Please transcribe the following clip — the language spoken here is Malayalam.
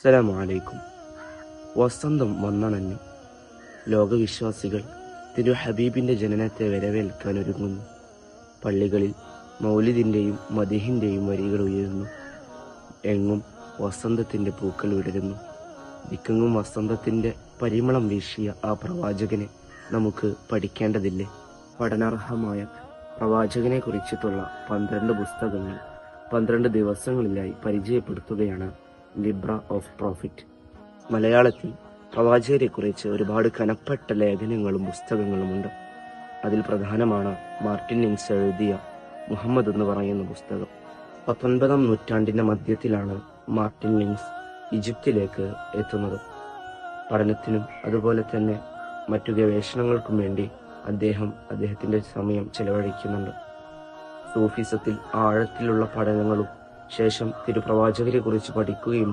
അസ്സലാമു അലൈക്കും. വസന്തം വന്നണഞ്ഞു. ലോകവിശ്വാസികൾ തിരു ഹബീബിൻ്റെ ജനനത്തെ വരവേൽക്കാൻ ഒരുങ്ങുന്നു. പള്ളികളിൽ മൗലിദിൻ്റെയും മദിഹിൻ്റെയും വരികൾ ഉയരുന്നു. എങ്ങും വസന്തത്തിൻ്റെ പൂക്കൾ വിടരുന്നു. ദിക്കെങ്ങും വസന്തത്തിൻ്റെ പരിമളം വീശിയ ആ പ്രവാചകനെ നമുക്ക് പഠിക്കേണ്ടതില്ലേ? പഠനാർഹമായ പ്രവാചകനെ കുറിച്ചിട്ടുള്ള 12 പുസ്തകങ്ങൾ 12 ദിവസങ്ങളിലായി പരിചയപ്പെടുത്തുകയാണ് ലിബ്ര ഓഫ് പ്രോഫിറ്റ്. മലയാളത്തിൽ പ്രവാചകരെക്കുറിച്ച് ഒരുപാട് കനപ്പെട്ട ലേഖനങ്ങളും പുസ്തകങ്ങളുമുണ്ട്. അതിൽ പ്രധാനമാണ് മാർട്ടിൻ ലിങ്സ് എഴുതിയ മുഹമ്മദ് എന്ന് പറയുന്ന പുസ്തകം. 19-ാം നൂറ്റാണ്ടിൻ്റെ മധ്യത്തിലാണ് മാർട്ടിൻ ലിങ്സ് ഈജിപ്തിലേക്ക് എത്തുന്നത്. പഠനത്തിനും അതുപോലെ തന്നെ മറ്റു ഗവേഷണങ്ങൾക്കും വേണ്ടി അദ്ദേഹത്തിൻ്റെ സമയം ചെലവഴിക്കുന്നുണ്ട്. സൂഫിസത്തിൽ ആഴത്തിലുള്ള പഠനങ്ങളും ശേഷം തിരുപ്രവാചകരെ കുറിച്ച് പഠിക്കുകയും